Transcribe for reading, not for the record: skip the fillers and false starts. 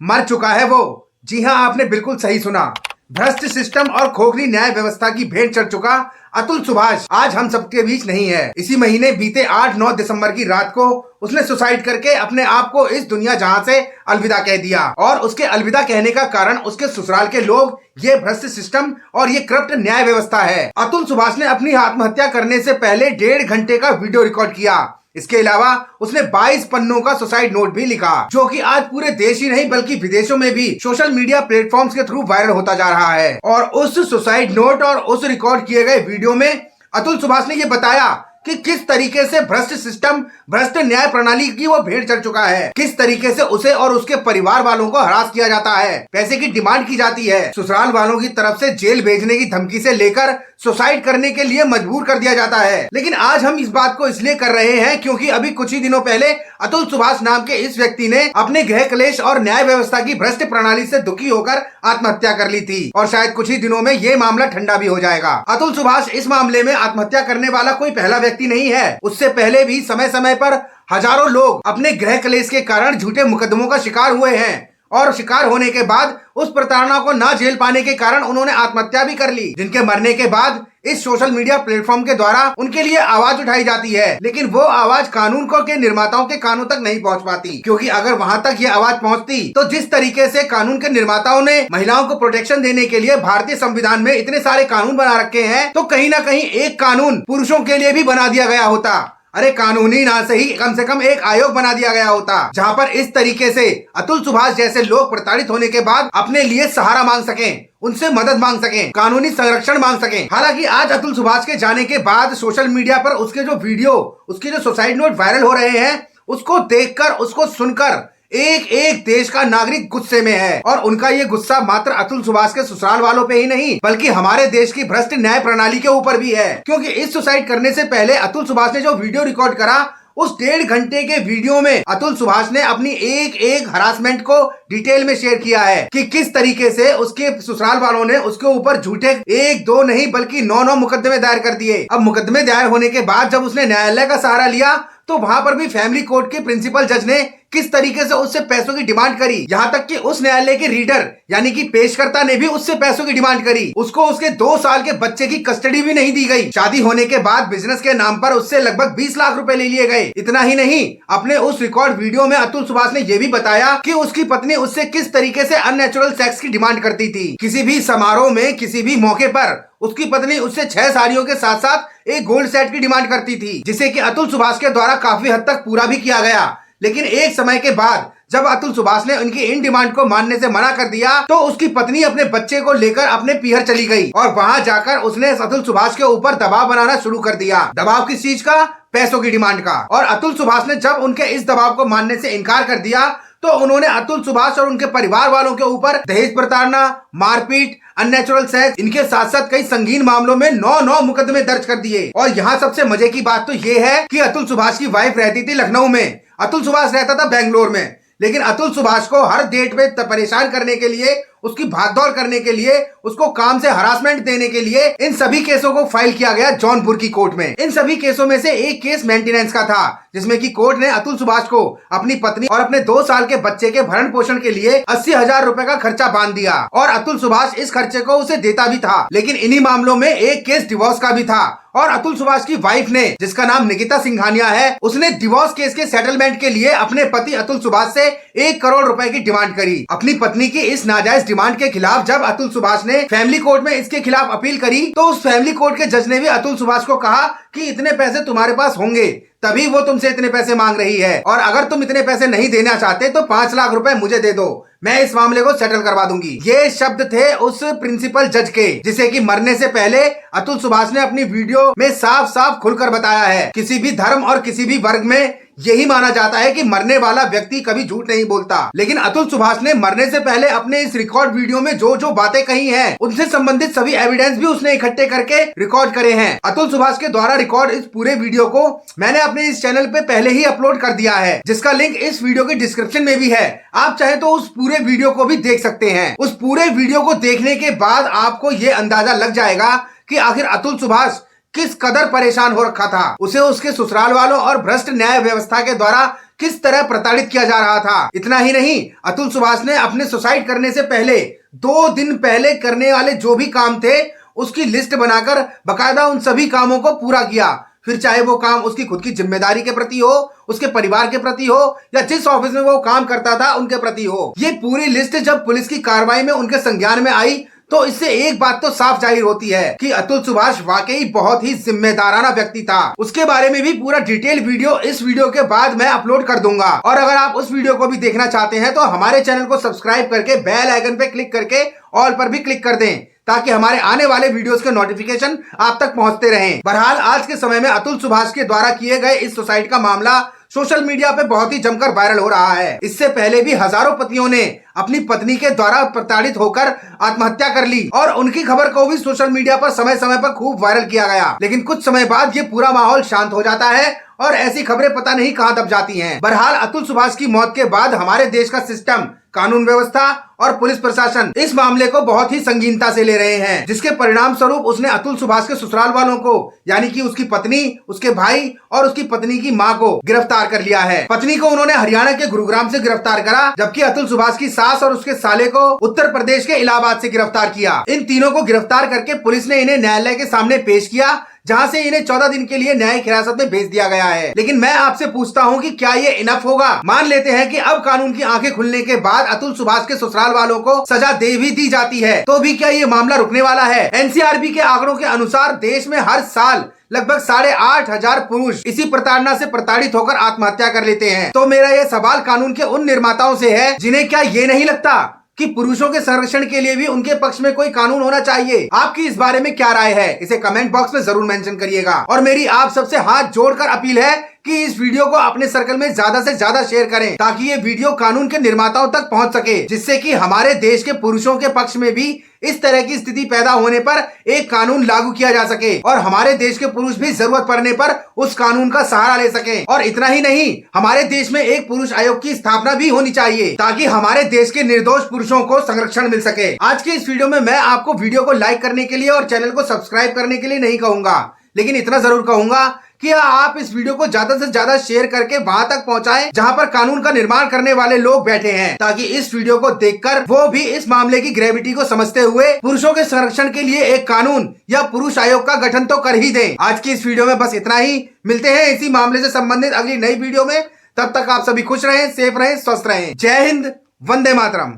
मर चुका है वो। जी हाँ, आपने बिल्कुल सही सुना। भ्रष्ट सिस्टम और खोखली न्याय व्यवस्था की भेंट चढ़ चुका अतुल सुभाष आज हम सबके बीच नहीं है। इसी महीने बीते 8-9 दिसंबर की रात को उसने सुसाइड करके अपने आप को इस दुनिया जहां से अलविदा कह दिया। और उसके अलविदा कहने का कारण उसके ससुराल के लोग, ये भ्रष्ट सिस्टम और ये करप्ट न्याय व्यवस्था है। अतुल सुभाष ने अपनी आत्महत्या करने से पहले 1.5 घंटे का वीडियो रिकॉर्ड किया। इसके अलावा उसने 22 पन्नों का सुसाइड नोट भी लिखा, जो कि आज पूरे देश ही नहीं बल्कि विदेशों में भी सोशल मीडिया प्लेटफॉर्म्स के थ्रू वायरल होता जा रहा है। और उस सुसाइड नोट और उस रिकॉर्ड किए गए वीडियो में अतुल सुभाष ने ये बताया कि किस तरीके से भ्रष्ट सिस्टम, भ्रष्ट न्याय प्रणाली की वो भेंट चढ़ चुका है, किस तरीके से उसे और उसके परिवार वालों को हरास किया जाता है, पैसे की डिमांड की जाती है, ससुराल वालों की तरफ से जेल भेजने की धमकी से लेकर सुसाइड करने के लिए मजबूर कर दिया जाता है। लेकिन आज हम इस बात को इसलिए कर रहे हैं क्योंकि अभी कुछ ही दिनों पहले अतुल सुभाष नाम के इस व्यक्ति ने अपने गृह क्लेश और न्याय व्यवस्था की भ्रष्ट प्रणाली से दुखी होकर आत्महत्या कर ली थी। और शायद कुछ ही दिनों में ये मामला ठंडा भी हो जाएगा। अतुल सुभाष इस मामले में आत्महत्या करने वाला कोई पहला व्यक्ति नहीं है। उससे पहले भी समय समय पर हजारों लोग अपने गृह क्लेश के कारण झूठे मुकदमों का शिकार हुए हैं और शिकार होने के बाद उस प्रताड़ना को ना झेल पाने के कारण उन्होंने आत्महत्या भी कर ली, जिनके मरने के बाद इस सोशल मीडिया प्लेटफॉर्म के द्वारा उनके लिए आवाज उठाई जाती है। लेकिन वो आवाज कानून को के निर्माताओं के कानों तक नहीं पहुंच पाती, क्योंकि अगर वहां तक ये आवाज पहुंचती तो जिस तरीके से कानून के निर्माताओं ने महिलाओं को प्रोटेक्शन देने के लिए भारतीय संविधान में इतने सारे कानून बना रखे हैं, तो कहीं ना कहीं एक कानून पुरुषों के लिए भी बना दिया गया होता। अरे कानूनी ना सही, कम से कम एक आयोग बना दिया गया होता, जहां पर इस तरीके से अतुल सुभाष जैसे लोग प्रताड़ित होने के बाद अपने लिए सहारा मांग सकें, उनसे मदद मांग सकें, कानूनी संरक्षण मांग सकें। हालांकि आज अतुल सुभाष के जाने के बाद सोशल मीडिया पर उसके जो वीडियो, उसके जो सुसाइड नोट वायरल हो रहे हैं, उसको देखकर, उसको सुनकर एक एक देश का नागरिक गुस्से में है। और उनका ये गुस्सा मात्र अतुल सुभाष के ससुराल वालों पे ही नहीं बल्कि हमारे देश की भ्रष्ट न्याय प्रणाली के ऊपर भी है। क्योंकि इस सुसाइड करने से पहले अतुल सुभाष ने जो वीडियो रिकॉर्ड करा, उस 1.5 घंटे के वीडियो में अतुल सुभाष ने अपनी एक एक हरासमेंट को डिटेल में शेयर किया है कि किस तरीके से उसके ससुराल वालों ने उसके ऊपर झूठे 1-2 नहीं बल्कि 9-9 मुकदमे दायर कर दिए। अब मुकदमे दायर होने के बाद जब उसने न्यायालय का सहारा लिया तो वहां पर भी फैमिली कोर्ट के प्रिंसिपल जज ने किस तरीके से उससे पैसों की डिमांड करी, यहाँ तक कि उस न्यायालय के रीडर यानी कि पेशकर्ता ने भी उससे पैसों की डिमांड करी। उसको उसके 2 साल के बच्चे की कस्टडी भी नहीं दी गई। शादी होने के बाद बिजनेस के नाम पर उससे लगभग 20 लाख रुपए ले लिए गए। इतना ही नहीं, अपने उस रिकॉर्ड वीडियो में अतुल सुभाष ने यह भी बताया कि उसकी पत्नी उससे किस तरीके से अननेचुरल सेक्स की डिमांड करती थी। किसी भी समारोह में, किसी भी मौके पर उसकी पत्नी उससे 6 साड़ियों के साथ साथ एक गोल्ड सेट की डिमांड करती थी, जिसे कि अतुल सुभाष के द्वारा काफी हद तक पूरा भी किया गया। लेकिन एक समय के बाद जब अतुल सुभाष ने उनकी इन डिमांड को मानने से मना कर दिया तो उसकी पत्नी अपने बच्चे को लेकर अपने पीहर चली गई और वहां जाकर उसने अतुल सुभाष के ऊपर दबाव बनाना शुरू कर दिया। दबाव किस चीज का? पैसों की डिमांड का। और अतुल सुभाष ने जब उनके इस दबाव को मानने से इनकार कर दिया तो उन्होंने अतुल सुभाष और उनके परिवार वालों के ऊपर दहेज प्रताड़ना, मारपीट, अननेचुरल सेक्स, इनके साथ साथ कई संगीन मामलों में 9-9 मुकदमे दर्ज कर दिए। और यहाँ सबसे मजे की बात तो ये है कि अतुल सुभाष की वाइफ रहती थी लखनऊ में, अतुल सुभाष रहता था बेंगलोर में। लेकिन अतुल सुभाष को हर डेट में परेशान करने के लिए, उसकी भागदौड़ करने के लिए, उसको काम से हरासमेंट देने के लिए इन सभी केसों को फाइल किया गया जौनपुर की कोर्ट में। इन सभी केसों में से एक केस मेंटेनेंस का था, जिसमें कि कोर्ट ने अतुल सुभाष को अपनी पत्नी और अपने 2 साल के बच्चे के भरण पोषण के लिए 80,000 रुपए का खर्चा बांध दिया। और अतुल सुभाष इस खर्चे को उसे देता भी था। लेकिन इन्हीं मामलों में एक केस डिवोर्स का भी था और अतुल सुभाष की वाइफ ने, जिसका नाम निकिता सिंघानिया है, उसने डिवोर्स केस के सेटलमेंट के लिए अपने पति अतुल सुभाष से 1 करोड़ रुपए की डिमांड करी। अपनी पत्नी की इस नाजायज डिमांड के खिलाफ जब अतुल सुभाष ने फैमिली कोर्ट में इसके खिलाफ अपील करी तो उस फैमिली कोर्ट के जज ने भी अतुल सुभाष को कहा कि इतने पैसे तुम्हारे पास होंगे तभी वो तुमसे इतने पैसे मांग रही है, और अगर तुम इतने पैसे नहीं देना चाहते तो 5 लाख रुपए मुझे दे दो, मैं इस मामले को सेटल करवा दूंगी। ये शब्द थे उस प्रिंसिपल जज के, जिसे कि मरने से पहले अतुल सुभाष ने अपनी वीडियो में साफ साफ खुलकर बताया है। किसी भी धर्म और किसी भी वर्ग में यही माना जाता है कि मरने वाला व्यक्ति कभी झूठ नहीं बोलता। लेकिन अतुल सुभाष ने मरने से पहले अपने इस रिकॉर्ड वीडियो में जो जो बातें कही हैं, उनसे संबंधित सभी एविडेंस भी उसने इकट्ठे करके रिकॉर्ड करे हैं। अतुल सुभाष के द्वारा रिकॉर्ड इस पूरे वीडियो को मैंने अपने इस चैनल पे पहले ही अपलोड कर दिया है, जिसका लिंक इस वीडियो के डिस्क्रिप्शन में भी है। आप चाहे तो उस पूरे वीडियो को भी देख सकते हैं। उस पूरे वीडियो को देखने के बाद आपको ये अंदाजा लग जाएगा कि आखिर अतुल सुभाष किस कदर परेशान हो रखा था। उसे उसके ससुराल वालों और भ्रष्ट न्याय व्यवस्था के द्वारा किस तरह प्रताड़ित किया जा रहा था। इतना ही नहीं, अतुल सुभाष ने अपने सुसाइड करने से पहले 2 दिन पहले करने वाले जो भी काम थे उसकी लिस्ट बनाकर बकायदा उन सभी कामों को पूरा किया। फिर चाहे वो काम उसकी खुद की जिम्मेदारी के प्रति हो, उसके परिवार के प्रति हो, या जिस ऑफिस में वो काम करता था उनके प्रति हो। ये पूरी लिस्ट जब पुलिस की कार्रवाई में उनके संज्ञान में आई तो इससे एक बात तो साफ जाहिर होती है कि अतुल सुभाष वाकई बहुत ही जिम्मेदाराना व्यक्ति था। उसके बारे में भी पूरा डिटेल वीडियो इस वीडियो के बाद मैं अपलोड कर दूंगा। और अगर आप उस वीडियो को भी देखना चाहते हैं तो हमारे चैनल को सब्सक्राइब करके बेल आइकन पे क्लिक करके ऑल पर भी क्लिक कर दें, ताकि हमारे आने वाले वीडियोस के नोटिफिकेशन आप तक पहुंचते रहें। बहरहाल आज के समय में अतुल सुभाष के द्वारा किए गए इस सुसाइड का मामला सोशल मीडिया पे बहुत ही जमकर वायरल हो रहा है। इससे पहले भी हजारों पतियों ने अपनी पत्नी के द्वारा प्रताड़ित होकर आत्महत्या कर ली और उनकी खबर को भी सोशल मीडिया पर समय समय पर खूब वायरल किया गया। लेकिन कुछ समय बाद ये पूरा माहौल शांत हो जाता है और ऐसी खबरें पता नहीं कहां दब जाती हैं। बहरहाल अतुल सुभाष की मौत के बाद हमारे देश का सिस्टम, कानून व्यवस्था और पुलिस प्रशासन इस मामले को बहुत ही संगीनता से ले रहे हैं, जिसके परिणाम स्वरूप उसने अतुल सुभाष के ससुराल वालों को, यानी कि उसकी पत्नी, उसके भाई और उसकी पत्नी की मां को गिरफ्तार कर लिया है। पत्नी को उन्होंने हरियाणा के गुरुग्राम से गिरफ्तार करा, जबकि अतुल सुभाष की सास और उसके साले को उत्तर प्रदेश के इलाहाबाद से गिरफ्तार किया। इन तीनों को गिरफ्तार करके पुलिस ने इन्हें न्यायालय के सामने पेश किया, जहां से इन्हें 14 दिन के लिए न्यायिक हिरासत में भेज दिया गया है। लेकिन मैं आपसे पूछता हूं कि क्या ये इनफ होगा? मान लेते हैं कि अब कानून की आंखें खुलने के बाद अतुल सुभाष के ससुराल वालों को सजा दे भी दी जाती है, तो भी क्या ये मामला रुकने वाला है? एनसीआरबी के आंकड़ों के अनुसार देश में हर साल लगभग 8,500 पुरुष इसी प्रताड़ना से प्रताड़ित होकर आत्महत्या कर लेते हैं। तो मेरा ये सवाल कानून के उन निर्माताओं से है, जिन्हें क्या ये नहीं लगता कि पुरुषों के संरक्षण के लिए भी उनके पक्ष में कोई कानून होना चाहिए? आपकी इस बारे में क्या राय है? इसे कमेंट बॉक्स में जरूर मेंशन करिएगा। और मेरी आप सबसे हाथ जोड़कर अपील है कि इस वीडियो को अपने सर्कल में ज्यादा से ज्यादा शेयर करें, ताकि ये वीडियो कानून के निर्माताओं तक पहुंच सके, जिससे कि हमारे देश के पुरुषों के पक्ष में भी इस तरह की स्थिति पैदा होने पर एक कानून लागू किया जा सके और हमारे देश के पुरुष भी जरूरत पड़ने पर उस कानून का सहारा ले सकें। और इतना ही नहीं, हमारे देश में एक पुरुष आयोग की स्थापना भी होनी चाहिए, ताकि हमारे देश के निर्दोष पुरुषों को संरक्षण मिल सके। आज के इस वीडियो में मैं आपको वीडियो को लाइक करने के लिए और चैनल को सब्सक्राइब करने के लिए नहीं कहूंगा, लेकिन इतना जरूर कहूंगा कि आप इस वीडियो को ज्यादा से ज्यादा शेयर करके वहां तक पहुंचाएं जहां पर कानून का निर्माण करने वाले लोग बैठे हैं, ताकि इस वीडियो को देखकर वो भी इस मामले की ग्रेविटी को समझते हुए पुरुषों के संरक्षण के लिए एक कानून या पुरुष आयोग का गठन तो कर ही दें। आज की इस वीडियो में बस इतना ही। मिलते हैं इसी मामले से संबंधित अगली नई वीडियो में। तब तक आप सभी खुश रहें, सेफ रहें, स्वस्थ रहें। जय हिंद, वंदे मातरम।